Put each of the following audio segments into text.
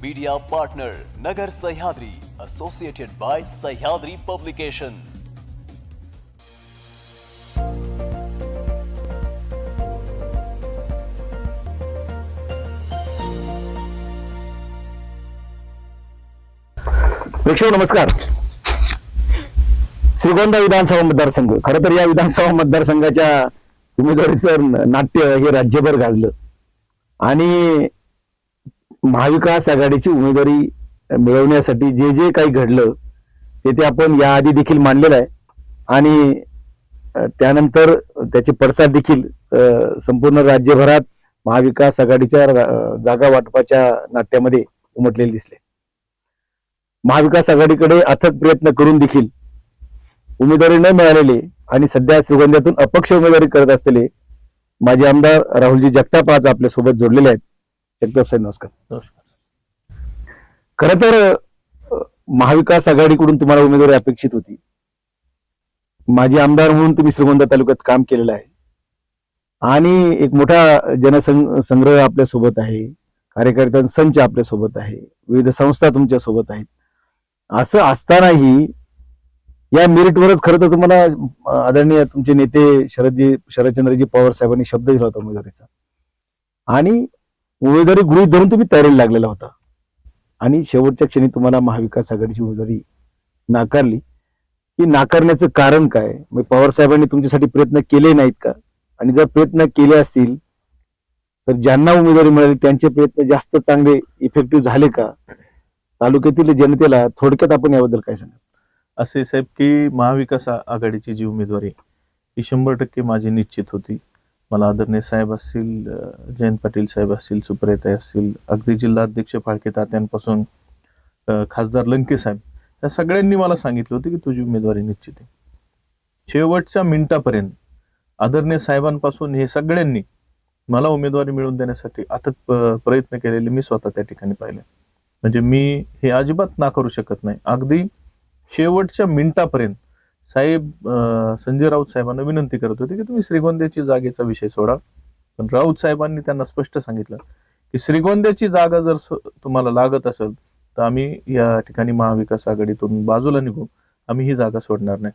Media partner नगर Sahyadri, associated bye Sahyadri publication. प्रेक्षक नमस्कार. श्रीगोंदा विधानसभा मतदारसंघ, खरं तर या विधानसभा मतदारसंघाच्या उमेदवारीचं नाट्य हे राज्यभर गाजलं आणि महाविकास आघाडीची उमेदवारी मिळवण्यासाठी जे जे काही घडलं ते आपण याआधी देखील मांडलेलं आहे आणि त्यानंतर त्याचे पडसाद देखील संपूर्ण राज्यभरात महाविकास आघाडीच्या जागा वाटपाच्या नाट्यामध्ये उमटलेले दिसले. महाविकास आघाडीकडे अथक प्रयत्न करून देखील उमेदवारी न मिळालेले आणि सध्या श्रीगोंद्यातून अपक्ष उमेदवारी करत असलेले माजी आमदार राहुलजी जगताप आज आपल्या सोबत जोडलेले आहेत. जगताप साहेब नमस्कार. खरं तर महाविकास आघाडीकडून तुम्हाला उमेदवारी अपेक्षित होती. माजी आमदार म्हणून तुम्ही श्रीगोंदा तालुक्यात काम केलेलं आहे आणि एक मोठा जनसंग्रह आपल्या सोबत आहे, कार्यकर्त्यांचा संच आपल्या सोबत आहे, विविध संस्था तुमच्या सोबत आहेत. असं असतानाही या मेरिटवरच खरं तर तुम्हाला आदरणीय तुमचे नेते शरदचंद्रजी पवार साहेबांनी शब्द दिला होता उमेदवारीचा आणि उमेदवारी गृहीत धरून तुम्ही तयारीला लागलेला होता आणि शेवटच्या क्षणी तुम्हाला महाविकास आघाडीची उमेदवारी नाकारली. ही नाकारण्याचं कारण काय? मग पवार साहेबांनी तुमच्यासाठी प्रयत्न केले नाहीत का? आणि जर प्रयत्न केले असतील तर ज्यांना उमेदवारी मिळाली त्यांचे प्रयत्न जास्त चांगले इफेक्टिव्ह झाले का? तालुक्यातील जनतेला थोडक्यात आपण याबद्दल काय सांगा? असे साहेब की महाविकास आघाडीची जी उमेदवारी ही 100% माझी निश्चित होती. मला आदरणीय साहेब असतील, जयंत पाटील साहेब असतील, सुप्रियाताई असतील, अगदी जिल्हाध्यक्ष फाळके तात्यांपासून खासदार लंके साहेब, या सगळ्यांनी मला सांगितलं होतं की तुझी उमेदवारी निश्चित आहे. शेवटच्या मिनिटापर्यंत आदरणीय साहेबांपासून हे सगळ्यांनी मला उमेदवारी मिळवून देण्यासाठी अथक प्रयत्न केलेले मी स्वतः त्या ठिकाणी पाहिले. म्हणजे मी हे अजिबात नाकारू शकत नाही. अगदी शेवटच्या मिनिटापर्यंत साहेब संजय राऊत साहेबांना विनंती करत होते की तुम्ही श्रीगोंद्याची जागेचा विषय सोडा, पण राऊत साहेबांनी त्यांना स्पष्ट सांगितलं की श्रीगोंद्याची जागा जर तुम्हाला लागत असेल तर आम्ही या ठिकाणी महाविकास आघाडीतून बाजूला निघू, आम्ही ही जागा सोडणार नाही.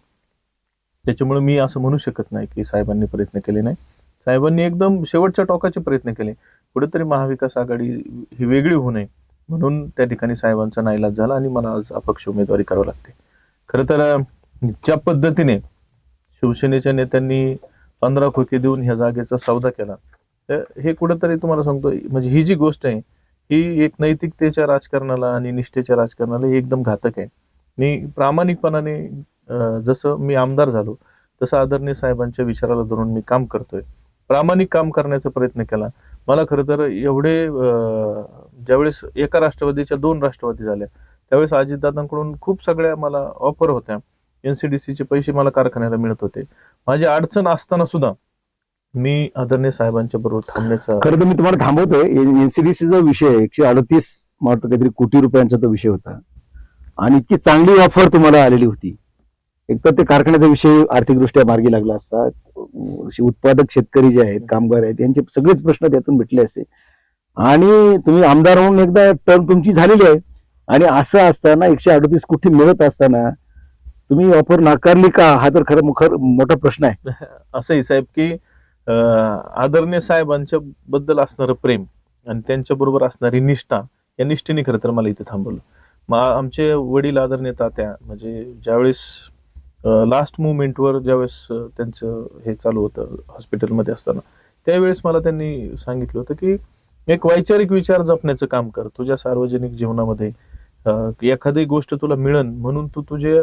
त्याच्यामुळे मी असं म्हणू शकत नाही की साहेबांनी प्रयत्न केले नाही. साहेबांनी एकदम शेवटच्या टोकाचे प्रयत्न केले. कुठेतरी महाविकास आघाडी ही वेगळी होऊ नये म्हणून त्या ठिकाणी साहेबांचा नाईलाज झाला आणि मला आज अपक्ष उमेदवारी करावी लागते. खरं तर ज्या पद्धतीने शिवसेनेच्या नेत्यांनी 15 खोके देऊन ह्या जागेचा सौदा केला, तर हे कुठेतरी तुम्हाला सांगतो म्हणजे ही जी गोष्ट आहे ही एक नैतिकतेच्या राजकारणाला आणि निष्ठेच्या राजकारणाला एकदम घातक आहे. मी प्रामाणिकपणाने जसं मी आमदार झालो तसं आदरणीय साहेबांच्या विचाराला धरून मी काम करतोय, प्रामाणिक काम करण्याचा प्रयत्न केला. मला खरं तर एवढे ज्यावेळेस एका राष्ट्रवादीच्या 2 राष्ट्रवादी झाल्या त्यावेळेस अजितदादांकडून खूप सगळ्या मला ऑफर होत्या. NCDCचे पैसे मला कारखान्याला मिळत होते. माझी अडचण असताना सुद्धा मी आदरणीय साहेबांच्या बरोबर थांबण्याचा. खरं तर मी तुम्हाला थांबवतोय. NCDCचा विषय 138 काहीतरी कोटी रुपयांचा तो विषय होता आणि इतकी चांगली ऑफर तुम्हाला आलेली होती. एक तर ते कारखान्याचा विषय आर्थिकदृष्ट्या मार्गी लागला असता, उत्पादक शेतकरी जे आहेत, कामगार आहेत, यांचे सगळेच प्रश्न त्यातून मिटले असते आणि तुम्ही आमदार म्हणून एकदा टर्म तुमची झालेली आहे आणि असं असताना 138 कोटी मिळत असताना तुम्ही ऑफर नाकारली का? हा तर खरं मोठा प्रश्न आहे. असंही साहेब की आदरणीय साहेबांच्या बद्दल असणारं प्रेम आणि त्यांच्या बरोबर असणारी निष्ठा, या निष्ठेने खरं तर मला इथे थांबवलं. आमचे वडील आदरणीय तात्या म्हणजे ज्यावेळेस लास्ट मुवमेंटवर ज्यावेळेस त्यांचं हे चालू होतं हॉस्पिटलमध्ये असताना त्यावेळेस मला त्यांनी सांगितलं होतं की एक वैचारिक विचार जपण्याचं काम कर. तुझ्या सार्वजनिक जीवनामध्ये एखादी गोष्ट तुला मिळन म्हणून तू तुझे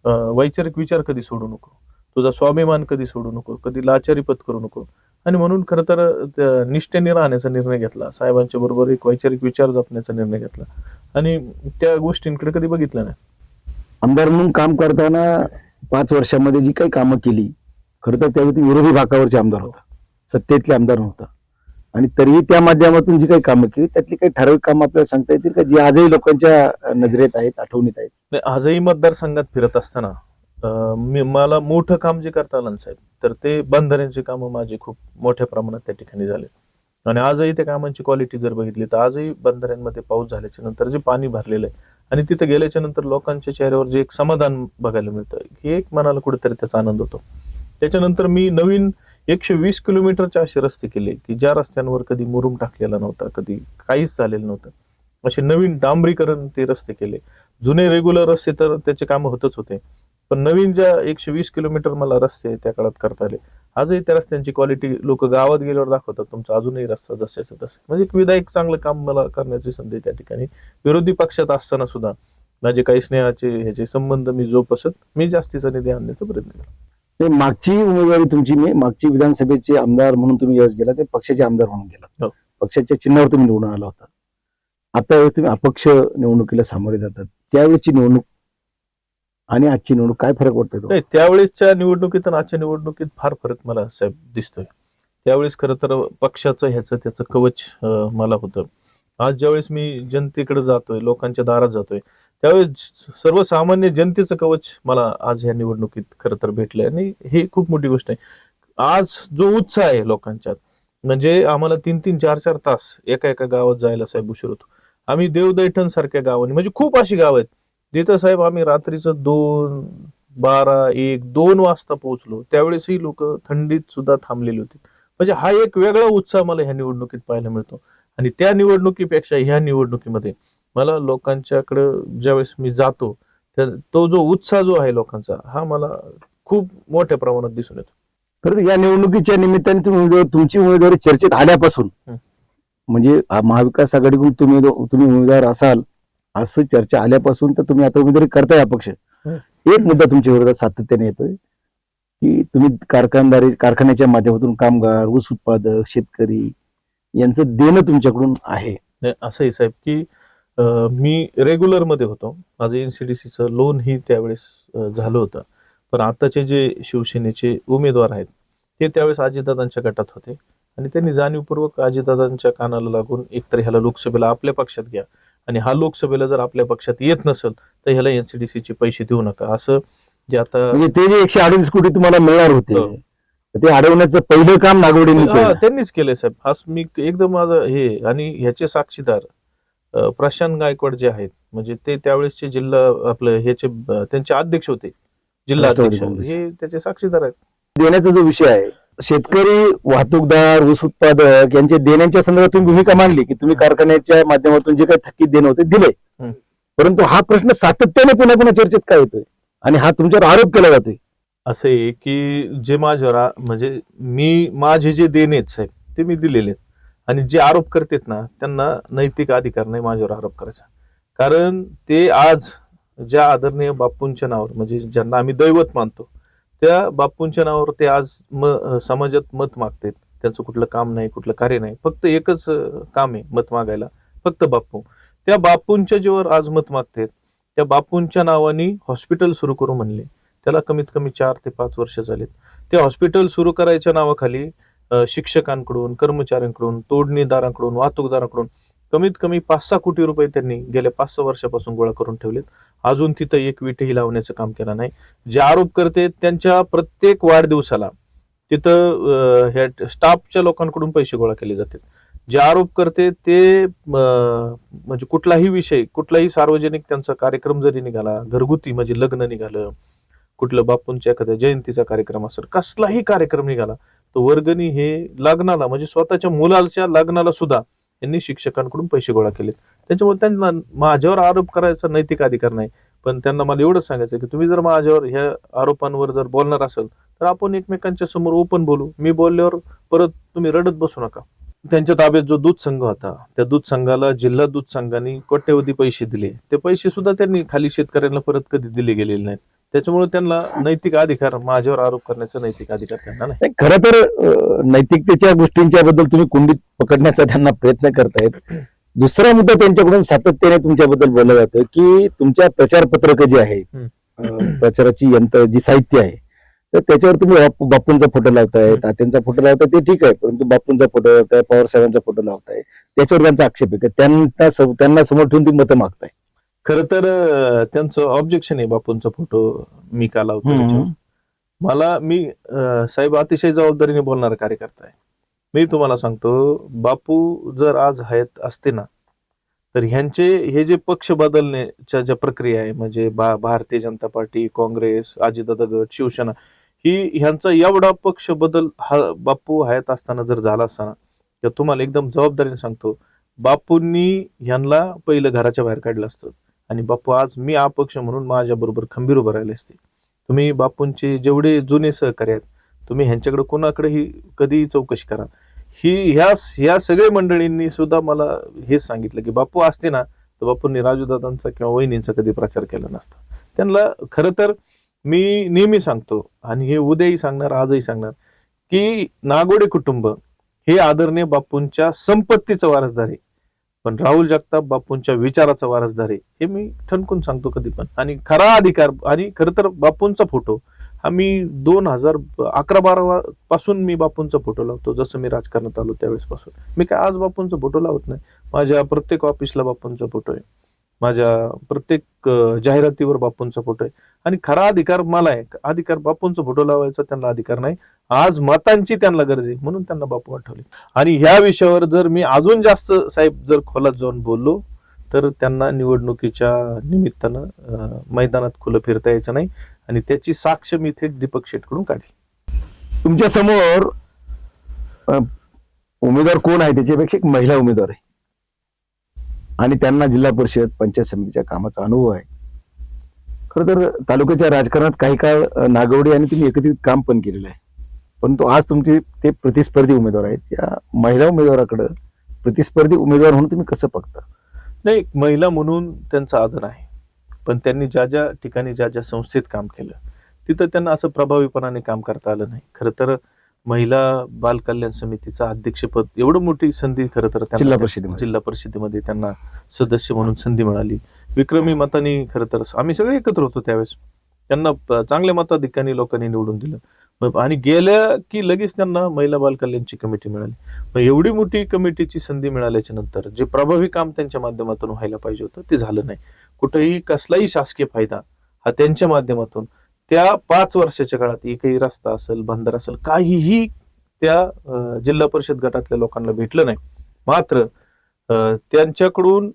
वैचारिक विचार कधी सोडू नको, तुझा स्वाभिमान कधी सोडू नको, कधी लाचारी पत्करू नको. आणि म्हणून खरं तर निष्ठेने राहण्याचा निर्णय घेतला, साहेबांच्या बरोबर एक वैचारिक विचार जपण्याचा निर्णय घेतला आणि त्या गोष्टींकडे कधी बघितलं नाही. आमदार म्हणून काम करताना 5 वर्षामध्ये जी काही कामं केली, खरं तर त्यावेळी विरोधी भागावरचे आमदार होता, सत्तेतले आमदार नव्हता आणि तरीही त्या माध्यमातून जी काही कामं केली त्यातली काही ठराविक कामं आपल्याला सांगता येतील का जी आजही लोकांच्या नजरेत आहेत, आठवणीत आहेत? आजही मतदारसंघात फिरत असताना मला मोठं काम जे करता आलं साहेब तर ते बंधाऱ्यांची कामं माझी खूप मोठ्या प्रमाणात त्या ठिकाणी झाले. आणि आजही त्या कामांची क्वालिटी जर बघितली तर आजही बंधाऱ्यांमध्ये पाऊस झाल्याच्या नंतर जे पाणी भरलेलं आहे आणि तिथे गेल्याच्या नंतर लोकांच्या चेहऱ्यावर जे एक समाधान बघायला मिळतं, हे एक मनाला कुठेतरी त्याचा आनंद होतो. त्याच्यानंतर मी नवीन 120 किलोमीटरचे असे रस्ते केले की ज्या रस्त्यांवर कधी मुरुम टाकलेला नव्हता, कधी काहीच झालेलं नव्हतं, असे नवीन डांबरीकरण ते रस्ते केले. जुने रेग्युलर रस्ते तर त्याचे काम होतच होते, पण नवीन ज्या 120 किलोमीटर मला रस्ते त्या काळात करता आले. आजही त्या रस्त्यांची क्वालिटी लोक गावात गेल्यावर दाखवतात, तुमचा अजूनही रस्ता जसेच तसे. म्हणजे एक विधायक चांगलं काम मला करण्याची संधी त्या ठिकाणी. विरोधी पक्षात असताना सुद्धा माझे काही स्नेहाचे ह्याचे संबंध मी जोपासत मी जास्तीचा निधी आणण्याचा प्रयत्न केला. ते मागची उमेदवारी तुमची, मी मागची विधानसभेचे आमदार म्हणून तुम्ही ज्यावेळेस गेला ते पक्षाचे आमदार म्हणून गेला, हो. पक्षाच्या चिन्हावर तुम्ही निवडून आला होता. आता तुम्ही अपक्ष निवडणुकीला सामोरे जातात, त्यावेळेची निवडणूक आणि आजची निवडणूक काय फरक वाटतो? नाही, त्यावेळेसच्या निवडणुकीत आणि आजच्या निवडणुकीत फार फरक मला साहेब दिसतोय. त्यावेळेस खरं तर पक्षाचं ह्याचं त्याचं कवच मला होतं. आज ज्यावेळेस मी जनतेकडे जातोय, लोकांच्या दारात जातोय, त्यावेळेस सर्वसामान्य जनतेचं कवच मला आज ह्या निवडणुकीत खरं तर भेटलंय आणि ही खूप मोठी गोष्ट आहे. आज जो उत्साह आहे लोकांच्यात, म्हणजे आम्हाला 3-3, 4-4 तास एका एका गावात जायला साहेब उशीर होतो. आम्ही देवदैठण सारख्या गावांनी, म्हणजे खूप अशी गाव आहेत जिथं साहेब आम्ही रात्रीचं 2, 12, 1, 2 वाजता पोहोचलो. त्यावेळेसही लोक थंडीत सुद्धा थांबलेली होती. म्हणजे हा एक वेगळा उत्साह मला ह्या निवडणुकीत पाहायला मिळतो. आणि त्या निवडणुकीपेक्षा ह्या निवडणुकीमध्ये मला लोकांच्याकडे ज्यावेळेस मी जातो तो जो उत्साह जो आहे लोकांचा, हा मला खूप मोठ्या प्रमाणात दिसून येतो. खरं तर या निवडणुकीच्या निमित्ताने तुमची उमेदवारी चर्चेत आल्यापासून, म्हणजे महाविकास आघाडीकडून तुम्ही उमेदवार असाल असं चर्चा आल्यापासून तर तुम्ही आता उमेदवारी करताय अपक्ष. एक मुद्दा तुमच्या विरोधात सातत्याने येतोय की तुम्ही कारखान्याच्या माध्यमातून कामगार, ऊस उत्पादक, शेतकरी यांचं देणं तुमच्याकडून आहे. असंही साहेब की मी रेग्युलर मध्ये होतो, माझं एनसीडीसीचं लोन ही त्यावेळेस झालं होतं. पण आताचे जे शिवसेनेचे उमेदवार आहेत ते त्यावेळेस अजितदादांच्या गटात होते आणि त्यांनी जाणीवपूर्वक अजितदादांच्या कानाला लागून एकतर ह्याला लोकसभेला आपल्या पक्षात घ्या आणि हा लोकसभेला जर आपल्या पक्षात येत नसेल तर ह्याला एनसीडीसीचे पैसे देऊ नका, असं जे आता म्हणजे ते जे 138 कोटी तुम्हाला मिळणार होते ते अडवण्याचं पहिलं काम नागवडेंनी केलं. त्यांनीच केलंय साहेब. हा मी एकदम माझं हे, आणि ह्याचे साक्षीदार प्रशांत गायकवाड जे आहेत, म्हणजे ते त्यावेळेसचे जिल्हा आपलं ह्याचे त्यांचे अध्यक्ष होते, जिल्हा अध्यक्ष, हे त्याचे साक्षीदार आहेत. देण्याचा जो विषय आहे, शेतकरी, वाहतूकदार, ऊस उत्पादक यांच्या देण्याच्या संदर्भात तुम्ही भूमिका मांडली की तुम्ही कारखान्याच्या माध्यमातून जे काही थकीत देणं होते दिले, परंतु हा प्रश्न सातत्याने पुन्हा पुन्हा चर्चेत काय येतोय आणि हा तुमच्यावर आरोप केला जातोय. असं आहे की जे माझ्यावर म्हणजे माझे जे देणे आहेत साहेब ते मी दिलेले आहेत, आणि जे आरोप करतात ना त्यांना नैतिक अधिकार नाही माझ्यावर आरोप करायचा. कारण ते आज ज्या आदरणीय बापूंच्या नावावर, म्हणजे ज्यांना आम्ही दैवत मानतो, त्या बापूंच्या नावावर ते आज समाजात मत मागतात. त्यांचं कुठलं काम नाही, कुठलं कार्य नाही, फक्त एकच काम आहे मत मागायला, फक्त बापू. त्या बापूंच्या जेव्हा आज मत मागतात, त्या बापूंच्या नावाने हॉस्पिटल सुरू करू म्हणले. त्याला कमीत कमी 4 ते 5 वर्ष झालीत. ते हॉस्पिटल सुरू करायच्या नावाखाली शिक्षकांकडून, कर्मचाऱ्यांकडून, तोडणीदारांकडून, वाहतूकदारांकडून कमीत कमी 5-6 कोटी रुपये त्यांनी गेल्या 5-6 वर्षापासून गोळा करून ठेवलेत. अजून तिथं एक विटेही लावण्याचं काम केलं नाही. जे आरोप करते त्यांच्या प्रत्येक वाढदिवसाला तिथं ह्या स्टाफच्या लोकांकडून पैसे गोळा केले जातात. जे आरोप करते ते म्हणजे कुठलाही विषय, कुठलाही सार्वजनिक त्यांचा कार्यक्रम जरी निघाला, घरगुती म्हणजे लग्न निघालं, कुठलं बापूंच्या एखाद्या जयंतीचा कार्यक्रम असेल, कसलाही कार्यक्रम निघाला, तो वर्गणी हे लग्नाला, म्हणजे स्वतःच्या मुलाच्या लग्नाला सुद्धा यांनी शिक्षकांकडून पैसे गोळा केलेत. त्याच्यामुळे त्यांना माझ्यावर आरोप करायचा नैतिक अधिकार नाही. पण त्यांना मला एवढंच सांगायचं की तुम्ही जर माझ्यावर ह्या आरोपांवर जर बोलणार असेल तर आपण एकमेकांच्या समोर ओपन बोलू. मी बोलल्यावर परत तुम्ही रडत बसू नका. त्यांच्या ताब्यात जो दूध संघ होता, त्या दूध संघाला जिल्हा दूध संघाने कोट्यवधी पैसे दिले. ते पैसे सुद्धा त्यांनी खाली शेतकऱ्यांना परत कधी दिले गेलेले नाहीत. त्याच्यामुळे त्यांना नैतिक अधिकार, माझ्यावर आरोप करण्याचा नैतिक अधिकार त्यांना नाही. खरं तर नैतिकतेच्या गोष्टींच्या बद्दल तुम्ही कुंडीत पकडण्याचा त्यांना प्रयत्न करतायत. दुसरा मुद्दा त्यांच्याकडून सातत्याने तुमच्याबद्दल बोलला जातोय की तुमच्या प्रचार पत्रक जे आहे, प्रचाराची यंत्र जी साहित्य आहे, तर त्याच्यावर तुम्ही बापूंचा फोटो लावताय, तात्यांचा फोटो लावताय, ते ठीक आहे, परंतु बापूंचा फोटो लावताय, पवार साहेबांचा फोटो लावताय, त्याच्यावर त्यांचा आक्षेप आहे. त्यांना समोर ठेवून तुम्ही मतं मागताय. खरं तर त्यांचं ऑब्जेक्शन आहे, बापूंचा फोटो मी का लावतो. मी साहेब अतिशय जबाबदारीने बोलणारा कार्यकर्ता आहे मी तुम्हाला सांगतो, बापू जर आज आहेत असते ना, तर ह्यांचे हे जे पक्ष बदलण्याच्या ज्या प्रक्रिया आहे, म्हणजे भारतीय जनता पार्टी, काँग्रेस, अजितदादा गट, शिवसेना, ही ह्यांचा एवढा पक्ष बदल हा बापू हयात असताना जर झाला असताना, तर तुम्हाला एकदम जबाबदारीने सांगतो, बापूंनी ह्यांना पहिलं घराच्या बाहेर काढलं असतं आणि बापू आज मी अपक्ष म्हणून माझ्या बरोबर खंबीर उभं राहिले असते. तुम्ही बापूंचे जेवढे जुने सहकारी आहेत, तुम्ही ह्यांच्याकडे कोणाकडेही कधीही चौकशी करा. ह्या सगळ्या मंडळींनी सुद्धा मला हेच सांगितलं की बापू असते ना, तर बापूंनी राजूदादांचा किंवा वहिनींचा कधी प्रचार केला नसता. त्यांना खरं तर मी नेहमी सांगतो आणि हे उद्याही सांगणार, आजही सांगणार, की नागोडे कुटुंब हे आदरणीय बापूंच्या संपत्तीचं वारसदार आहे, पण राहुल जगताप बापूंच्या विचाराचा वारसदार आहे, हे मी ठणकून सांगतो कधी पण. आणि खरा अधिकार आणि खरं तर बापूंचा फोटो हा मी 2011-12 पासून मी बापूंचा फोटो लावतो. जसं मी राजकारणात आलो त्यावेळेस पासून मी काय आज बापूंचा फोटो लावत नाही. माझ्या प्रत्येक ऑफिसला बापूंचा फोटो आहे, माझ्या प्रत्येक जाहिरातीवर बापूंचा फोटो आहे. आणि खरा अधिकार मला आहे. अधिकार बापूंचा फोटो लावायचा त्यांना अधिकार नाही. आज मतांची त्यांना गरज आहे म्हणून त्यांना बापू आठवले. आणि ह्या विषयावर जर मी अजून जास्त साहेब जर खोलात जाऊन बोललो तर त्यांना निवडणुकीच्या निमित्तानं मैदानात खुलं फिरता यायचं नाही आणि त्याची साक्ष मी थेट दीपक शेटकडून काढली. तुमच्या समोर उमेदवार कोण आहे त्याच्यापेक्षा एक महिला उमेदवार आहे आणि त्यांना जिल्हा परिषद पंचायत समितीच्या कामाचा अनुभव आहे. खरं तर तालुक्याच्या राजकारणात काही काळ नागवडे आणि तुम्ही एकत्रित काम पण केलेलं आहे, परंतु आज तुमचे ते प्रतिस्पर्धी उमेदवार आहेत. या महिला उमेदवाराकडे प्रतिस्पर्धी उमेदवार म्हणून तुम्ही कसं बघता? नाही, महिला म्हणून त्यांचा आदर आहे, पण त्यांनी ज्या ज्या ठिकाणी ज्या ज्या संस्थेत काम केलं तिथं त्यांना असं प्रभावीपणाने काम करता आलं नाही. खरं तर महिला बाल कल्याण समितीचं अध्यक्षपद एवढं मोठी संधी खरं तर जिल्हा परिषदेमध्ये त्यांना सदस्य म्हणून संधी मिळाली. विक्रमी मतांनी खरं तर आम्ही सगळे एकत्र होतो त्यावेळेस. त्यांना चांगल्या मताधिक्याने लोकांनी निवडून दिलं आणि गेल्या की लगेच त्यांना महिला बाल कल्याणची कमिटी मिळाली. मग एवढी मोठी कमिटीची संधी मिळाल्याच्या नंतर जे प्रभावी काम त्यांच्या माध्यमातून व्हायला पाहिजे होतं ते झालं नाही. कुठेही कसलाही शासकीय फायदा हा त्यांच्या माध्यमातून त्या 5 वर्षाच्या काळात एकही रस्ता असेल, बंदर असेल, काहीही त्या जिल्हा परिषद गटातल्या लोकांना भेटलं नाही. मात्र त्यांच्याकडून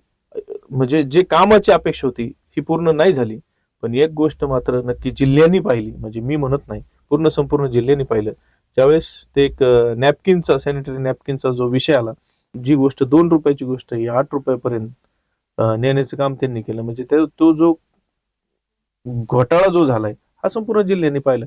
म्हणजे जे कामाची अपेक्षा होती ही पूर्ण नाही झाली. पण एक गोष्ट मात्र नक्की जिल्ह्यांनी पाहिली, म्हणजे मी म्हणत नाही, संपूर्ण जिल्ह्यांनी पाहिलं. ज्यावेळेस ते एक नॅपकिनचा, सॅनिटरी नॅपकिनचा जो विषय आला, जी गोष्ट 2 रुपयाची गोष्ट ही 8 रुपयापर्यंत नेण्याचं काम त्यांनी केलं. म्हणजे तो जो घोटाळा जो झालाय हा संपूर्ण जिल्ह्यांनी पाहिलं.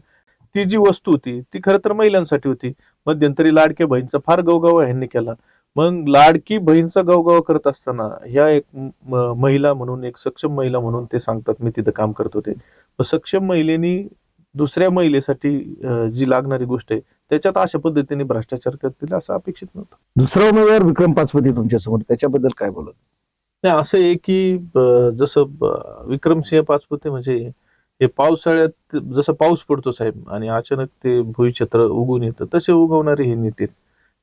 ती जी वस्तू होती ती खरं तर महिलांसाठी होती. मध्यंतरी लाडक्या बहीणचा फार गवगवा ह्यांनी केला. मग लाडकी बहीणचा गवगवा करत असताना ह्या एक महिला म्हणून, एक सक्षम महिला म्हणून ते सांगतात मी तिथं काम करत होते. सक्षम महिलेनी दुसऱ्या महिलेसाठी जी लागणारी गोष्ट आहे त्याच्यात अशा पद्धतीने भ्रष्टाचार करतील असं अपेक्षित नव्हतं. दुसरा उमेदवार विक्रम पाचपती तुमच्या समोर, त्याच्याबद्दल काय बोलत? नाही, असं आहे की जसं विक्रमसिंह पाचपुते म्हणजे हे पावसाळ्यात जसं पाऊस पडतो साहेब आणि अचानक ते भुईछत्र उगवून येतं, तसे उगवणारे हे नेते.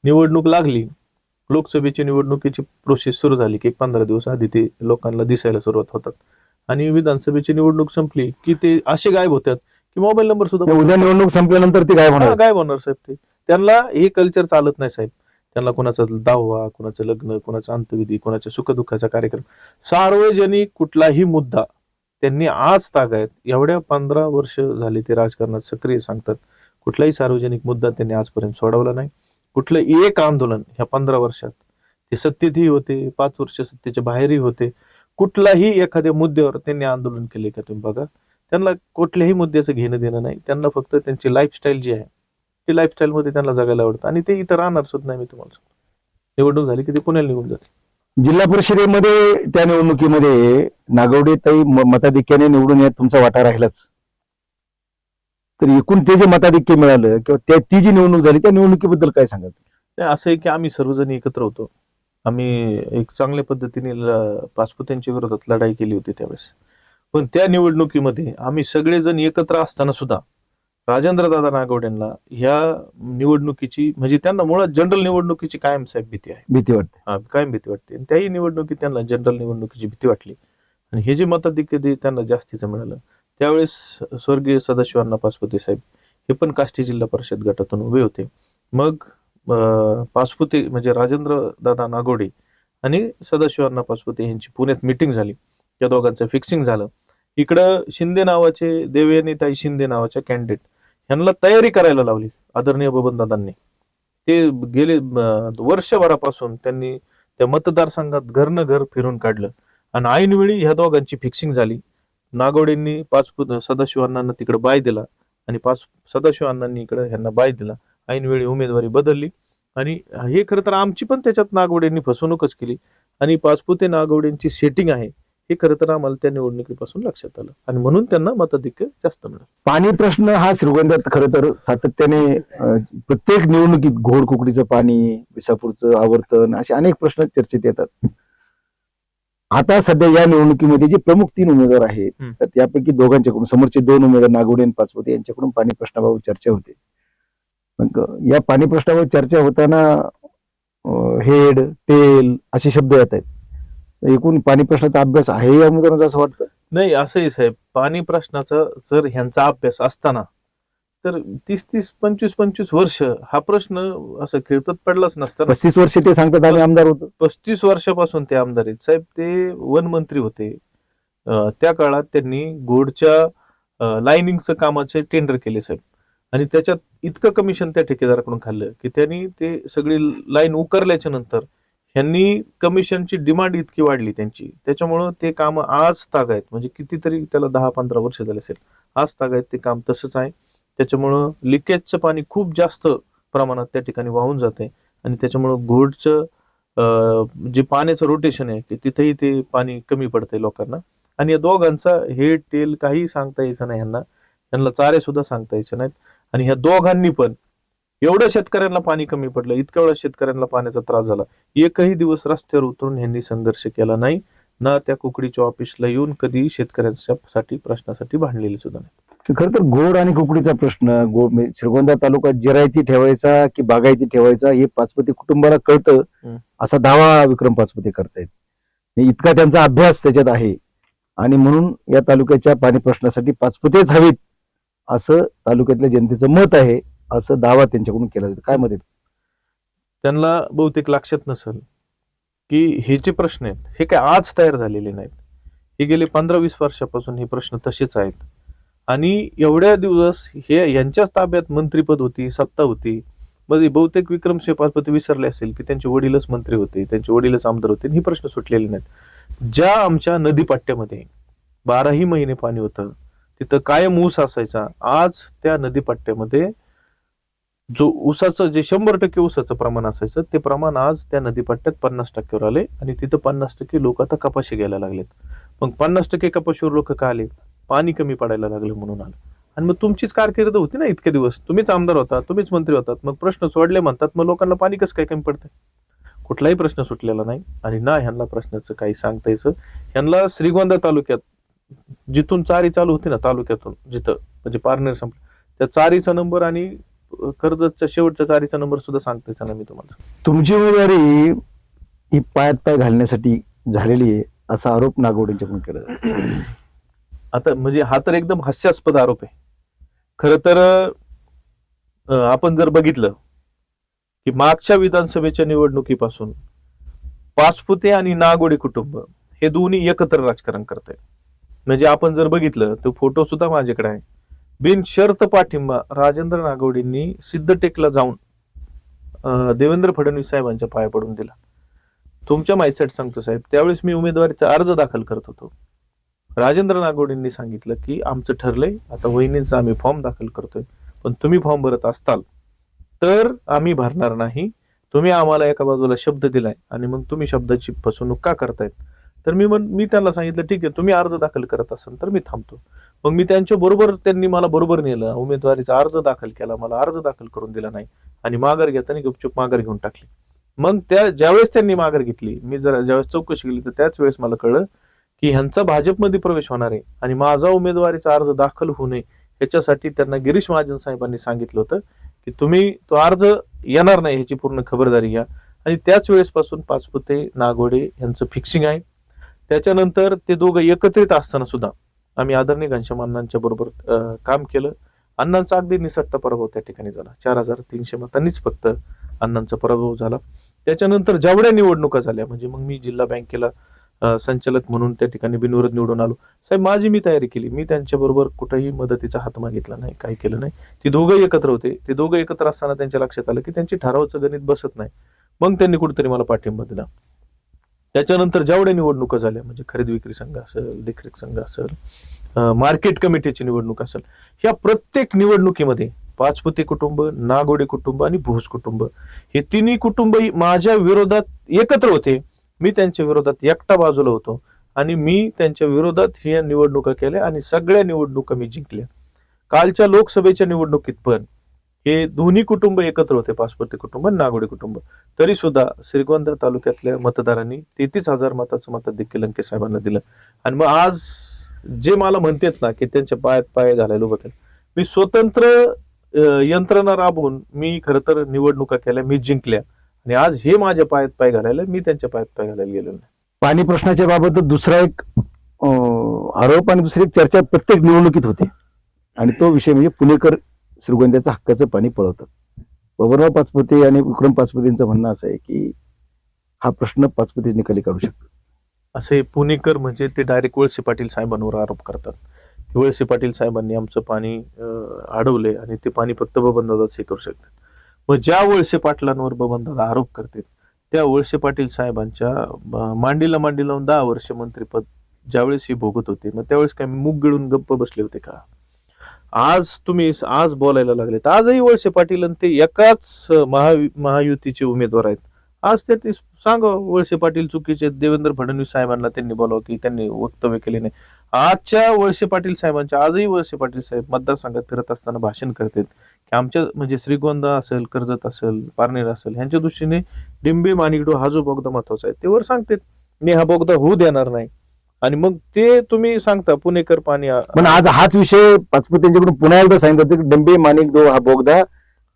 निवडणूक लागली, लोकसभेची निवडणुकीची प्रोसेस सुरू झाली की 15 दिवस आधी ते लोकांना दिसायला सुरुवात होतात आणि विधानसभेची निवडणूक संपली की ते असे गायब होतात की मोबाईल नंबर सुद्धा. उद्या निवडणूक संपल्यानंतर ते गायब होणार साहेब. ते त्यांना हे कल्चर चालत नाही साहेब. त्यांना कोणाचा दहावा, कोणाचं लग्न, कोणाचा अंत्यविधी, कोणाच्या सुखदुःखाचा कार्यक्रम, सार्वजनिक कुठलाही मुद्दा त्यांनी आज तागायत एवढ्या 15 वर्ष झाली ते राजकारणात सक्रिय सांगतात, कुठलाही सार्वजनिक मुद्दा त्यांनी आजपर्यंत सोडवला नाही. कुठलं एक आंदोलन ह्या 15 वर्षात ते सत्तेतही होते, 5 वर्ष सत्तेच्या बाहेरही होते, कुठलाही एखाद्या मुद्द्यावर त्यांनी आंदोलन केले का तुम्ही बघा. त्यांना कुठल्याही मुद्द्याचं घेणं देणं नाही. त्यांना फक्त त्यांची लाईफस्टाईल जी आहे ती लाईफस्टाईल मध्ये त्यांना जगायला आवडतं आणि ते इथं राहणार सुद्धा नाही. मी तुम्हाला सांगतो, निवडणूक झाली की ते पुण्याला निघून जातील. जिल्हा परिषदेमध्ये त्या निवडणुकीमध्ये नागवडे ताई मताधिक्याने निवडून येत तुमचा वाटा राहिलाच, तर एकूण ते जे मताधिक्य मिळालं किंवा ती जी निवडणूक झाली त्या निवडणुकीबद्दल काय सांगत? असं आहे की आम्ही सर्वजण एकत्र होतो. आम्ही एक चांगल्या पद्धतीने पाचपुत्यांच्या विरोधात लढाई केली होती त्यावेळेस. पण त्या निवडणुकीमध्ये आम्ही सगळेजण एकत्र असताना सुद्धा राजेंद्रदादा नागवडेंना ह्या निवडणुकीची म्हणजे त्यांना मुळात जनरल निवडणुकीची कायम साहेब भीती वाटते. कायम भीती वाटते. आणि त्याही निवडणुकीत त्यांना जनरल निवडणुकीची भीती वाटली आणि हे जे मताधिक्य त्यांना जास्तीचं मिळालं त्यावेळेस स्वर्गीय सदाशिव अण्णा पाचपुते साहेब हे पण काष्टी जिल्हा परिषद गटातून उभे होते. मग पाचपुते म्हणजे राजेंद्र दादा नागोडे आणि सदाशिव पाचपुते यांची पुण्यात मीटिंग झाली. या दोघांचं फिक्सिंग झालं. इकडं शिंदे नावाचे देवयानीताई शिंदे नावाच्या कॅन्डिडेट यांना तयारी करायला लावली आदरणीय बबनदादांनी. ते गेले वर्षभरापासून त्यांनी त्या मतदारसंघात घरनं घर फिरून काढलं आणि ऐनवेळी ह्या दोघांची फिक्सिंग झाली. नागोडेंनी सदाशिव अण्णांना तिकडे बाय दिला आणि सदाशिव अण्णांनी इकडे ह्यांना बाय दिला. ऐनवेळी उमेदवारी बदलली आणि हे खरं तर आमची पण त्याच्यात नागोडेंनी फसवणूकच केली आणि पाचपुते नागोडेंची सेटिंग आहे हे खरं तर आम्हाला त्या निवडणुकीपासून लक्षात आलं आणि म्हणून त्यांना मताधिक्य जास्त मिळालं. पाणी प्रश्न हा श्रीगोंद्यात खरं तर सातत्याने प्रत्येक निवडणुकीत घोड कुकडीचं पाणी, विसापूरचं आवर्तन असे अनेक प्रश्न चर्चेत येतात. आता सध्या या निवडणुकीमध्ये जे प्रमुख 3 उमेदवार आहेत तर त्यापैकी दोघांच्याकडून समोरचे 2 उमेदवार नागोडे आणि पाचपुते यांच्याकडून पाणी प्रश्नाबाबत चर्चा होते. मग या पाणी प्रश्नाबाबत चर्चा होताना हेड टेल असे शब्द येत आहेत. एकूण पाणी प्रश्नाचा अभ्यास आहे या उमेदवारांचा असं वाटतं? नाही, असंही साहेब, पाणी प्रश्नाचा जर ह्यांचा अभ्यास असताना तर 30-30, 25-25 वर्ष हा प्रश्न असं खेळतच पडलाच नसता. 35 वर्ष ते सांगतात आम्ही आमदार होतो. 35 वर्षापासून ते आमदार आहेत साहेब. ते वन मंत्री होते. त्या काळात त्यांनी घोडच्या लाईनिंगचं कामाचे टेंडर केले साहेब आणि त्याच्यात इतकं कमिशन त्या ठेकेदाराकडून खाल्लं की त्यांनी ते सगळी लाईन उकरल्याच्या नंतर ह्यांनी कमिशनची डिमांड इतकी वाढली त्यांची, त्याच्यामुळं ते काम आज तागायत, म्हणजे कितीतरी त्याला 10-15 वर्ष झाले असेल, आज तागायत ते काम तसंच आहे. त्याच्यामुळं लिकेजचं पाणी खूप जास्त प्रमाणात त्या ठिकाणी वाहून जाते आणि त्याच्यामुळं घोडचं जे पाण्याचं रोटेशन आहे की तिथेही ते पाणी कमी पडतंय लोकांना. आणि या दोघांचा हेड टेल काही सांगता यायचं नाही ह्यांना चारे सुद्धा सांगता यायचे नाहीत. आणि ह्या दोघांनी पण एवढ्या शेतकऱ्यांना पाणी कमी पडलं, इतक्या वेळा शेतकऱ्यांना पाण्याचा त्रास झाला, एकही दिवस रस्त्यावर उतरून ह्यांनी संघर्ष केला नाही, ना त्या कुकडीच्या ऑफिसला येऊन कधी शेतकऱ्यांसाठी प्रश्नासाठी भांडलेले सुद्धा नाही. खरं तर घोड आणि कुकडीचा प्रश्न श्रीगोंदा तालुक्यात जिरायती ठेवायचा की बागायती ठेवायचा हे पाचपुते कुटुंबाला कळतं असा दावा विक्रम पाचपुते करतायत. इतका त्यांचा अभ्यास त्याच्यात आहे आणि म्हणून या तालुक्याच्या पाणी प्रश्नासाठी पाचपुतेच हवीत असं तालुक्यातल्या जनतेचं मत आहे, असं दावा त्यांच्याकडून केला जातो. काय मत आहे? त्यांना बहुतेक लक्षात नसेल की हे जे प्रश्न आहेत हे काय आज तयार झालेले नाहीत. हे गेले 15-20 वर्षापासून हे प्रश्न तसेच आहेत आणि एवढ्या दिवस हे यांच्याच ताब्यात मंत्रीपद होती, सत्ता होती. बहुतेक विक्रमसिंह पाचपुते विसरले असेल की त्यांचे वडीलच मंत्री होते, त्यांचे वडीलच आमदार होते. हे प्रश्न सुटलेले नाहीत. ज्या आमच्या नदीपट्ट्यामध्ये 12ही महिने पाणी होतं, तिथं कायम ऊस असायचा. आज त्या नदीपट्ट्यामध्ये जो ऊसाचं जे 100% ऊसाचं प्रमाण असायचं ते प्रमाण आज त्या नदीपट्ट्यात 50%वर आले आणि तिथं 50% लोक आता कपाशी घ्यायला लागलेत. मग 50% कपाशीवर लोक का आले? पाणी कमी पडायला लागलं म्हणून आलं. आणि मग तुमचीच कारकीर्द होती ना इतके दिवस, तुम्हीच आमदार होता, तुम्हीच मंत्री होतात, मग प्रश्न सोडले म्हणतात, मग लोकांना पाणी कसं काय कमी पडतंय? कुठलाही प्रश्न सुटलेला नाही आणि ना ह्यांना प्रश्नाचं काही सांगता यायचं. ह्यांना श्रीगोंदा तालुक्यात जिथून चारी चालू होती ना, तालुक्यातून जिथं म्हणजे पारनेर संपलं, त्या चारीचा नंबर आणि कर्जतच्या शेवटच्या चारीचा नंबर सुद्धा सांगता यायचा नाही मी तुम्हाला. तुमची उमेदवारी ही पायात पाय घालण्यासाठी झालेली आहे असा आरोप नागोडेंच्याकडून केला जातो. आता म्हणजे हा तर एकदम हास्यास्पद आरोप आहे. खरं तर आपण जर बघितलं की मागच्या विधानसभेच्या निवडणुकीपासून पाचपुते आणि नागोडे कुटुंब हे दोन्ही एकत्र राजकारण करत आहेत. म्हणजे आपण जर बघितलं तो फोटो सुद्धा माझ्याकडे आहे. बिनशर्त पाठिंबा राजेंद्र नागोडेंनी सिद्धटेकला जाऊन देवेंद्र फडणवीस साहेबांच्या पाया पडून दिला. तुमच्या माहितीसाठी सांगतो साहेब, त्यावेळेस मी उमेदवारीचा अर्ज दाखल करत होतो. राजेंद्र नागोडेंनी सांगितलं की आमचं ठरलंय, आता वहिनींचा आम्ही फॉर्म दाखल करतोय, पण तुम्ही फॉर्म भरत असताल तर आम्ही भरणार नाही. तुम्ही आम्हाला एका बाजूला शब्द दिलाय आणि मग तुम्ही शब्दाची फसवणूक का करतायत? तर मी त्यांना सांगितलं ठीक आहे, तुम्ही अर्ज दाखल करत असाल तर मी थांबतो. मग मी त्यांच्या बरोबर, त्यांनी मला बरोबर नेलं, उमेदवारीचा अर्ज दाखल केला, मला अर्ज दाखल करून दिला नाही आणि माघार घेताना गुपचूप माघार घेऊन टाकली. मग ज्यावेळेस त्यांनी माघार घेतली, मी ज्यावेळेस चौकशी केली तर त्याच वेळेस मला कळलं की ह्यांचा भाजपमध्ये प्रवेश होणार आहे आणि माझा उमेदवारीचा अर्ज दाखल होऊ नये ह्याच्यासाठी त्यांना गिरीश महाजन साहेबांनी सांगितलं होतं की तुम्ही तो अर्ज येणार नाही ह्याची पूर्ण खबरदारी घ्या. आणि त्याच वेळेसपासून पाचपुते नागोडे यांचं फिक्सिंग आहे. त्याच्यानंतर ते दोघं एकत्रित असताना सुद्धा आम्ही आदरणीय घनश्याम अण्णांच्या बरोबर काम केलं. अण्णांचा अगदी निसटता पराभव त्या ठिकाणी झाला. 4300 मतांनीच फक्त अण्णांचा पराभव झाला. त्याच्यानंतर जेवढ्या निवडणुका झाल्या, म्हणजे मग मी जिल्हा बँकेला संचालक म्हणून त्या ठिकाणी बिनविरोध निवडून आलो. साहेब माझी मी तयारी केली, मी त्यांच्याबरोबर कुठेही मदतीचा हात मागितला नाही, काही केलं नाही. ती दोघंही एकत्र होते. ते दोघं एकत्र असताना त्यांच्या लक्षात आलं की त्यांची ठरावाचं गणित बसत नाही. मग त्यांनी कुठेतरी मला पाठिंबा दिला. त्याच्यानंतर जेवढ्या निवडणुका झाल्या, म्हणजे खरेदी विक्री संघ असेल, देखरेख संघ असेल, मार्केट कमिटीची निवडणूक असेल, या प्रत्येक निवडणुकीमध्ये पाचपुते कुटुंब, नागोडे कुटुंब आणि भोस कुटुंब हे तिन्ही कुटुंब माझ्या विरोधात एकत्र होते. मी त्यांच्या विरोधात एकटा बाजूला होतो आणि मी त्यांच्या विरोधात ह्या निवडणुका केल्या आणि सगळ्या निवडणुका मी जिंकल्या. कालच्या लोकसभेच्या निवडणुकीत पण हे दोन्ही कुटुंब एकत्र होते, पाचपुते कुटुंब आणि नागोडे कुटुंब. तरी सुद्धा श्रीगोंदा तालुक्यातल्या मतदारांनी 33,000 मताचं मताधिक्य लंके साहेबांना दिलं. आणि मग आज जे मला म्हणतात ना की त्यांच्या पायात पाय घालायला उभं केलं, मी स्वतंत्र यंत्रणा राबवून मी खरं तर निवडणुका केल्या, मी जिंकल्या. आणि आज हे माझ्या पायात पाय घालायला, मी त्यांच्या पायात पाय घालायला गेलो नाही. पाणी प्रश्नाच्या बाबत दुसरा एक आरोप आणि दुसरी एक चर्चा प्रत्येक निवडणुकीत होते आणि तो विषय म्हणजे पुणेकर श्रीगोंद्याचं हक्काचं पाणी पळवतात. बबनराव पाचपुते आणि विक्रम पाचपुतेंचं म्हणणं असं आहे की हा प्रश्न पाचपुतेच निकाली काढू शकतो. असे पुणेकर म्हणजे ते डायरेक्ट वळसे पाटील साहेबांवर आरोप करतात. वळसे पाटील साहेबांनी आमचं पाणी अडवले आणि ते पाणी फक्त बबनदादाच हे करू शकतात. मग ज्या वळसे पाटलांवर बबनदादा आरोप करतात, त्या वळसे पाटील साहेबांच्या मांडीला मांडी लावून 10 वर्ष मंत्रीपद ज्यावेळेस हे भोगत होते, मग त्यावेळेस काय मुग गिळून गप्प बसले होते का? आज तुम्ही आज बोलायला लागले तर आजही वळसे पाटील आणि ते एकाच महायुतीचे उमेदवार आहेत. आज ते सांगा वळसे पाटील चुकीचे, देवेंद्र फडणवीस साहेबांना त्यांनी बोलावं की त्यांनी वक्तव्य केले नाही. आजच्या वळसे पाटील साहेबांच्या आजही वळसे पाटील साहेब मतदारसंघात फिरत असताना भाषण करतात की आमच्या म्हणजे श्रीगोंदा असेल, कर्जत असेल, पारनेर असेल, ह्यांच्या दृष्टीने डिंबे माणिकडो हा जो बोगदा महत्वाचा आहे, ते वर सांगतात मी हा बोगदा होऊ देणार नाही. आणि मग ते तुम्ही सांगता पुणेकर पाणी. पण आज हाच विषय पाचपुतेंच्याकडून पुन्हा एकदा सांगितलं होतं की डंबे माणिकडो हा बोगदा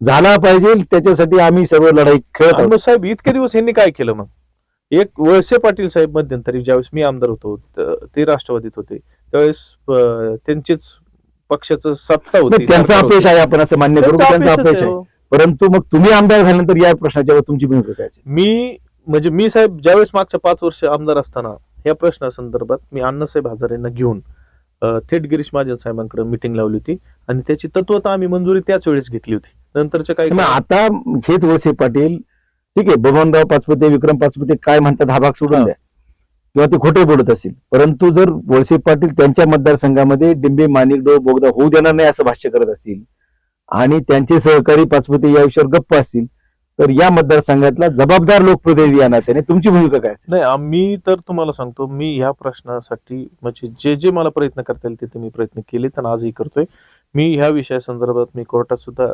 झाला पाहिजे, त्याच्यासाठी आम्ही सर्व लढाई खेळत आहोत. मग साहेब इतके दिवस यांनी काय केलं? मग एक वळसे पाटील साहेब मध्यंतरी ज्यावेळेस मी आमदार होतो, ते राष्ट्रवादीत होते, त्यावेळेस त्यांचीच पक्षाचं सत्ता होती, त्यांचा अपयश आहे, आपण असं मान्य करू, त्यांचा अपयश आहे. परंतु मग तुम्ही आमदार झाल्यानंतर या प्रश्नाच्यावर तुमची भूमिका काय असेल? मी साहेब ज्यावेळेस मागच्या 5 वर्ष आमदार असताना या प्रश्नासंदर्भात मी अण्णासाहेब हजारेंना घेऊन थेट गिरीश महाजन साहेबांकडे मिटिंग लावली होती आणि त्याची तत्वता आम्ही मंजुरी त्याच वेळेस घेतली होती. नंतरच्या काही आता हेच वळसे पाटील, ठीक आहे, बबनराव पाचपुते, विक्रम पाचपुते काय म्हणतात हा भाग सोडून द्या किंवा ते खोटे बोलत असतील, परंतु जर वळसे पाटील त्यांच्या मतदारसंघामध्ये डिंबे माणिकडो बोगदा होऊ देणार नाही असं भाष्य करत असतील आणि त्यांचे सहकारी पाचपुते या विषयावर गप्प असतील, तर या मतदारसंघातला जबाबदार लोकप्रतिनिधी या नात्याने तुमची भूमिका काय असेल? नाही, आम्ही तर तुम्हाला सांगतो, मी ह्या प्रश्नासाठी म्हणजे जे जे मला प्रयत्न करता येईल ते मी प्रयत्न केले आणि आजही करतोय. मी ह्या विषयासंदर्भात मी कोर्टात सुद्धा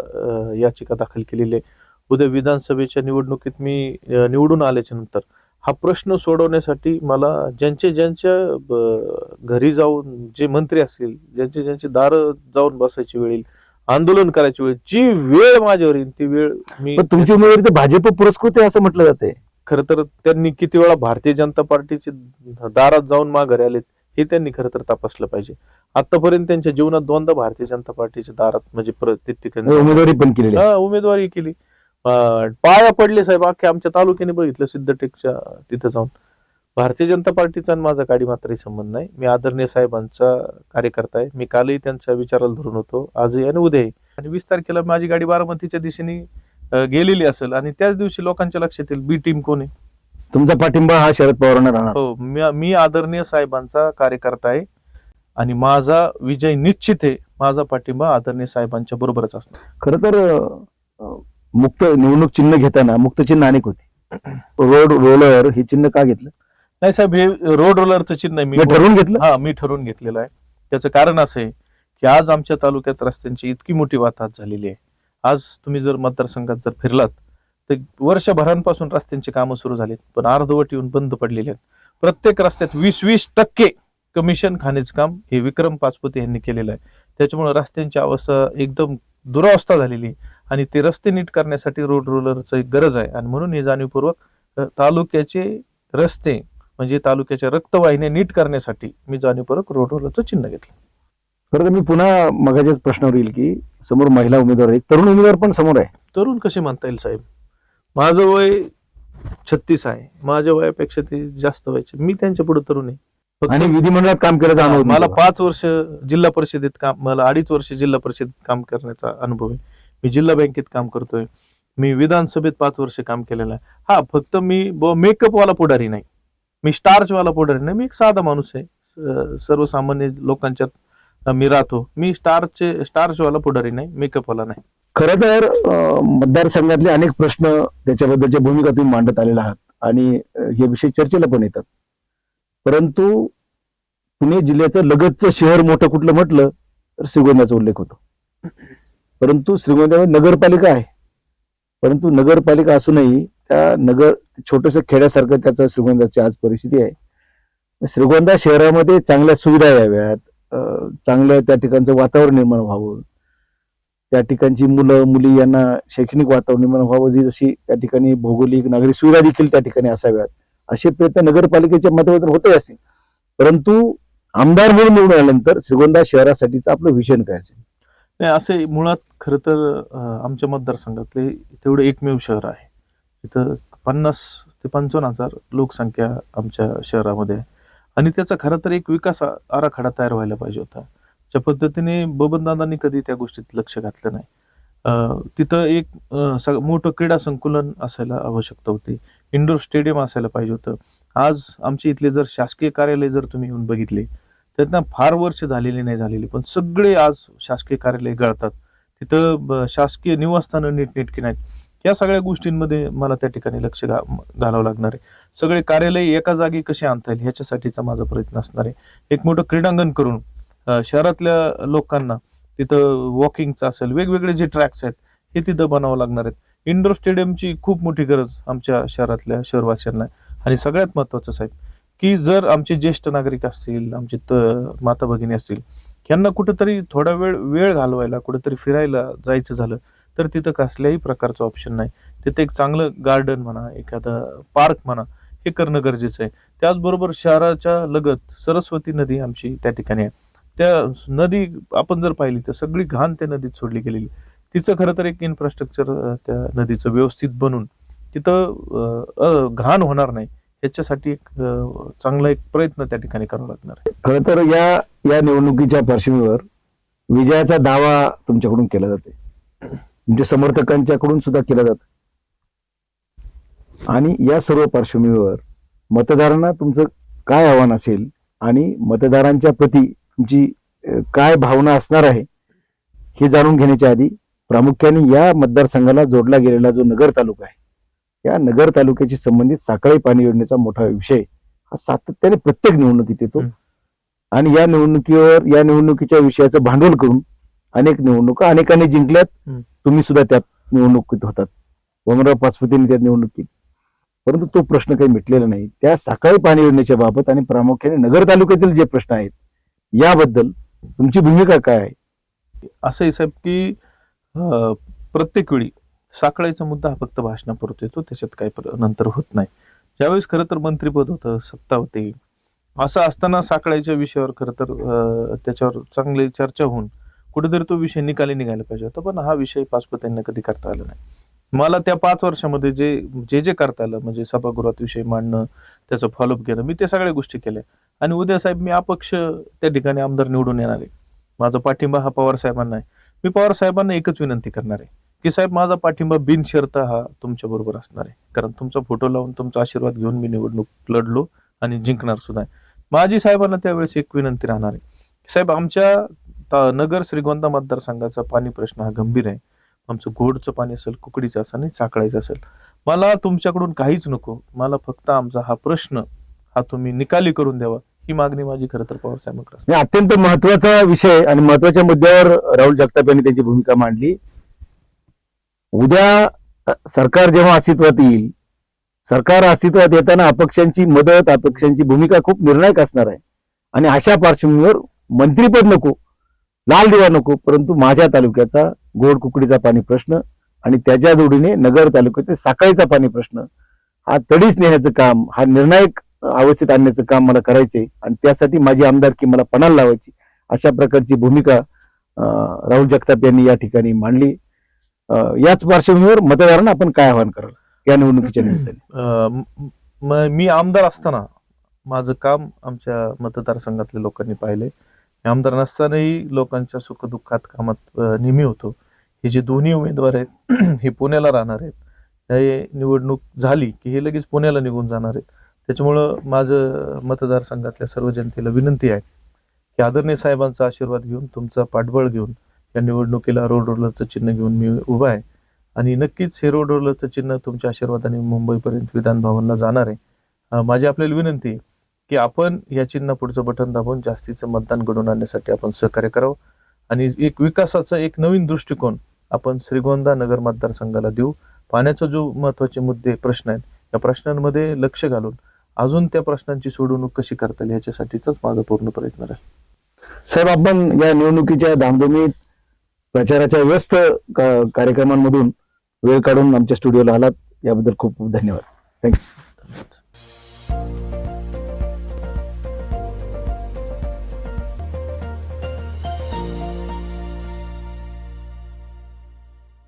याचिका दाखल केलेली आहे. उद्या विधानसभेच्या निवडणुकीत मी निवडून आल्याच्या नंतर हा प्रश्न सोडवण्यासाठी मला ज्यांच्या घरी जाऊन, जे मंत्री असतील, ज्यांचे दार जाऊन बसायची वेळ येईल, आंदोलन करायची वेळ, जी वेळ माझ्यावर येईल ती वेळ मी. तुमची उमेदवारी तर भाजप पुरस्कृत आहे असं म्हटलं जाते. खरं तर त्यांनी किती वेळा भारतीय जनता पार्टीचे दारात जाऊन माघारी आलेत हे त्यांनी खरं तर तपासलं पाहिजे. आतापर्यंत त्यांच्या जीवनात 2दा भारतीय जनता पार्टीच्या दारात म्हणजे उमेदवारी पण केली, उमेदवारी केली, पाया पडले साहेब. अख्खे आमच्या तालुक्याने बघितलं सिद्धटेकच्या तिथं जाऊन. भारतीय जनता पार्टीचा माझा गाडी मात्रही संबंध नाही. मी आदरणीय साहेबांचा कार्यकर्ता आहे. मी कालही त्यांच्या विचाराला धरून होतो, आजही आणि उद्याही. आणि 20 तारखेला माझी गाडी बारामतीच्या दिशेने गेलेली असेल आणि त्याच दिवशी लोकांच्या लक्षात येईल बी टीम कोण आहे. तुमचा पाठिंबा हा शरद पवारांना राहणार. हो, मी आदरणीय साहेबांचा कार्यकर्ता आहे आणि माझा विजय निश्चित आहे. माझा पाठिंबा आदरणीय साहेबांच्या बरोबरच असणार. खरं तर मुक्त निवडणूक चिन्ह घेताना मुक्त चिन्ह अनेक होते. रोड रोलर हे चिन्ह का घेतलं? नाही साहेब, हे रोड रोलरचं चिन्ह मी ठरवून घेतलं. मी ठरवून घेतलेलं आहे. त्याचं कारण असं आहे की आज आमच्या तालुक्यात रस्त्यांची इतकी मोठी वाहतूक झालेली आहे. आज तुम्ही जर मतदारसंघात जर फिरलात तर वर्षभरांपासून रस्त्यांची कामं सुरू झालीत, पण अर्धवट येऊन बंद पडलेले आहेत. प्रत्येक रस्त्यात 20% कमिशन खाण्याचं काम हे विक्रम पाचपुते यांनी केलेलं आहे. त्याच्यामुळे रस्त्यांची अवस्था एकदम दुरावस्था झालेली आहे आणि ते रस्ते नीट करण्यासाठी रोड रोलरची गरज आहे. आणि म्हणून हे जाणीवपूर्वक तालुक्याचे रस्ते म्हणजे तालुक्याच्या रक्तवाहिन्या नीट करण्यासाठी मी जाणीवपूर्वक रोड रोलरचं चिन्ह घेतलं. खरं तर मी पुन्हा मगाच्याच प्रश्नावर येईल की समोर महिला उमेदवार आहे, तरुण उमेदवार पण समोर आहे. तरुण कसे म्हणता येईल साहेब? माझं वय 36 आहे. माझ्या वयापेक्षा ते जास्त व्हायचे. मी त्यांच्या पुढे तरुण आहे. फक्त आणि विधिमंडळात काम केल्याचा अनुभव मला तुमचा. 5 वर्ष जिल्हा परिषदेत काम, मला 2.5 वर्ष जिल्हा परिषदेत काम करण्याचा अनुभव आहे. मी जिल्हा बँकेत काम करतोय. मी विधानसभेत 5 वर्ष काम केलेलं आहे. हा, फक्त मी मेकअप वाला पुढारी नाही, मी स्टार्च वाला पुढारी नाही. मी एक साधा माणूस आहे. सर्वसामान्य लोकांच्यात मी राहतो. मी स्टार्च वाला पुढारी नाही, मेकअप वाला नाही. खरं तर मतदारसंघातले अनेक प्रश्न, त्याच्याबद्दलच्या भूमिका तुम्ही मांडत आलेला आहात आणि हे विषय चर्चेला पण येतात. परंतु पुणे जिल्ह्याचं लगतचं शहर मोठं कुठलं म्हटलं तर श्रीगोंद्याचा उल्लेख होतो. परंतु श्रीगोंद्यामध्ये नगरपालिका आहे, परंतु नगरपालिका असूनही त्या छोटस खेड्यासारखं त्याचं श्रीगोंद्याची आज परिस्थिती आहे. श्रीगोंदा शहरामध्ये चांगल्या सुविधा याव्यात, चांगलं त्या ठिकाणचं वातावरण निर्माण व्हावं, त्या ठिकाणची मुलं मुली यांना शैक्षणिक वातावरण निर्माण व्हावं, जशी त्या ठिकाणी भौगोलिक नागरिक सुविधा देखील त्या ठिकाणी असाव्यात, असे प्रयत्न नगरपालिकेच्या माध्यमातून होते असतील. परंतु आमदार म्हणून निवडून आल्यानंतर श्रीगोंदा शहरासाठीचं आपलं विजन काय असेल? नाही, असे मुळात खरं तर आमच्या मतदारसंघातले तेवढं एकमेव शहर आहे. इथं 50 ते 55,000 लोकसंख्या आमच्या शहरामध्ये आहे. आणि त्याचा खरं तर एक विकास आराखडा तयार व्हायला पाहिजे होता. ज्या पद्धतीने बबनदादांनी कधी त्या गोष्टीत लक्ष घातलं नाही. तिथं एक मोठं क्रीडा संकुलन असायला आवश्यकता होती. इंडोर स्टेडियम असायला पाहिजे होतं. आज आमच्या इथले जर शासकीय कार्यालय जर तुम्ही येऊन बघितले, त्यांना फार वर्ष झालेली नाही झालेली, पण सगळे आज शासकीय कार्यालय गळतात. तिथं शासकीय निवासस्थानं नीटनेटकी नाहीत. या सगळ्या गोष्टींमध्ये मला त्या ठिकाणी लक्ष घालावं लागणार आहे. सगळे कार्यालय एका जागी कसे आणता येईल ह्याच्यासाठीचा माझा प्रयत्न असणार आहे. एक मोठं क्रीडांगण करून शहरातल्या लोकांना तिथं वॉकिंगचं असेल, वेगवेगळे जे ट्रॅक्स आहेत हे तिथं बनावं लागणार आहेत. इंडोर स्टेडियमची खूप मोठी गरज आमच्या शहरातल्या शहरवासियांना आहे. आणि सगळ्यात महत्वाचं साहेब, की जर आमचे ज्येष्ठ नागरिक असतील, आमचे माता भगिनी असतील, यांना कुठेतरी थोडा वेळ घालवायला, कुठेतरी फिरायला जायचं झालं तर तिथं कसल्याही प्रकारचं ऑप्शन नाही. तिथे एक चांगलं गार्डन म्हणा, एखादा पार्क म्हणा, हे करणं गरजेचं आहे. त्याचबरोबर शहराच्या लगत सरस्वती नदी आमची त्या ठिकाणी आहे. त्या नदी आपण जर पाहिली तर सगळी घाण त्या नदीत सोडली गेलेली. तिचं खरं तर एक इन्फ्रास्ट्रक्चर त्या नदीचं व्यवस्थित बनून तिथं घाण होणार नाही याच्यासाठी एक चांगला एक प्रयत्न त्या ठिकाणी करावा लागणार आहे. खरं तर या निवडणुकीच्या पार्श्वभूमीवर विजयाचा दावा तुमच्याकडून केला जाते, तुमच्या समर्थकांच्याकडून सुद्धा केला जातो. आणि या सर्व पार्श्वभूमीवर मतदारांना तुमचं काय आव्हान असेल आणि मतदारांच्या प्रती तुमची काय भावना असणार आहे हे जाणून घेण्याच्या आधी प्रामुख्याने या मतदारसंघाला जोडला गेलेला जो नगर तालुका आहे, या नगर तालुक्याशी संबंधित साखळी पाणी योजनेचा मोठा विषय हा सातत्याने प्रत्येक निवडणुकीत येतो. आणि या निवडणुकीच्या विषयाचं भांडवल करून अनेक निवडणुका अनेकांनी जिंकल्यात. तुम्ही सुद्धा त्यात निवडणुकीत होतात, वमनराव पाचपुतेंनी त्यात निवडणुकीत. परंतु तो प्रश्न काही मिटलेला नाही. त्या साखळी पाणी योजनेच्या बाबत आणि प्रामुख्याने नगर तालुक्यातील जे प्रश्न आहेत याबद्दल तुमची भूमिका काय आहे? असंही साहेब की प्रत्येक वेळी साखळीचा मुद्दा हा फक्त भाषणापुरता येतो, त्याच्यात काही नंतर होत नाही. ज्यावेळेस खरं तर मंत्रिपद होतं, सत्ता होती, असं असताना साखळीच्या विषयावर खरं तर त्याच्यावर चांगली चर्चा होऊन कुठेतरी तो विषय निकाली निघायला पाहिजे होता. पण हा विषय पाचपुतेंना कधी करता आला नाही. मला त्या 5 वर्षामध्ये जे करता आलं, म्हणजे सभागृहात विषय मांडणं, त्याचं फॉलोअप घेणं, मी त्या सगळ्या गोष्टी केल्या. आणि उद्या साहेब मी अपक्ष त्या ठिकाणी आमदार निवडून येणार आहे. माझा पाठिंबा हा पवार साहेबांना आहे. मी पवार साहेबांना एकच विनंती करणार आहे की साहेब, माझा पाठिंबा बिनशर्त हा तुमच्या बरोबर असणार आहे. कारण तुमचा फोटो लावून तुमचा आशीर्वाद घेऊन मी निवडणूक लढलो आणि जिंकणार सुद्धा आहे. माझी साहेबांना त्यावेळेस एक विनंती राहणार आहे, साहेब आमच्या नगर श्रीगोंदा मतदारसंघाचा पाणी प्रश्न हा गंभीर आहे. आमचं गोडचं पाणी असेल, कुकडीचं असेल आणि साखळायचं असेल, मला तुमच्याकडून काहीच नको. मला फक्त आमचा हा प्रश्न हा तुम्ही निकाली करून द्यावा, ही मागणी माझी खरं तर पवार साहेबांकडे. अत्यंत महत्वाचा विषय आणि महत्वाच्या मुद्द्यावर राहुल जगताप यांनी त्यांची भूमिका मांडली. उद्या सरकार जेव्हा अस्तित्वात येईल, सरकार अस्तित्वात येताना अपक्षांची मदत, अपक्षांची भूमिका खूप निर्णायक असणार आहे. आणि अशा पार्श्वभूमीवर मंत्रीपद नको, लाल दिवा नको, परंतु माझ्या तालुक्याचा गोड कुकडीचा पाणी प्रश्न आणि त्याच्या जोडीने नगर तालुक्यातील साखळीचा पाणी प्रश्न हा तडीस नेण्याचं काम, हा निर्णायक अवस्थेत आणण्याचं काम मला करायचंय. आणि त्यासाठी माझी आमदारकी मला पणाला लावायची, अशा प्रकारची भूमिका राहुल जगताप यांनी या ठिकाणी मांडली. याच पार्श्वभूमीवर मतदारांना आपण काय आवाहन कराल? या निवडणुकीच्या निमित्ताने? मी आमदार असताना माझं काम आमच्या मतदारसंघातल्या लोकांनी पाहिले. मी आमदार नसतानाही लोकांच्या सुखदुःखात कामात नेहमी होतो. हे जे दोन्ही उमेदवार आहेत हे पुण्याला राहणार आहेत. हे निवडणूक झाली की हे लगेच पुण्याला निघून जाणार आहेत. त्याच्यामुळं माझं मतदारसंघातल्या सर्व जनतेला विनंती आहे की आदरणीय साहेबांचा आशीर्वाद घेऊन, तुमचा पाठबळ घेऊन या निवडणुकीला रोड रोलरचं चिन्ह घेऊन मी उभा आहे. आणि नक्कीच हे रोड रोलरचं चिन्ह तुमच्या आशीर्वादाने मुंबईपर्यंत विधान भवनला जाणार आहे. माझी आपल्याला विनंती आहे की आपण या चिन्ह पुढचं बटन दाबून जास्तीचं मतदान घडवून आणण्यासाठी आपण सहकार्य करावं आणि एक विकासाचा एक नवीन दृष्टिकोन आपण श्रीगोंदा नगर मतदारसंघाला देऊ. पाण्याचा जो महत्वाचे मुद्दे प्रश्न आहेत या प्रश्नांमध्ये लक्ष घालून अजून त्या प्रश्नांची सोडवणूक कशी करता येईल याच्यासाठीच माझा पूर्ण प्रयत्न राहील. साहेब, आपण या निवडणुकीच्या धामधुमीत प्रचाराच्या व्यस्त कार्यक्रमांमधून वेळ काढून आमच्या स्टुडिओला आलात, याबद्दल खूप खूप धन्यवाद. थँक्यू.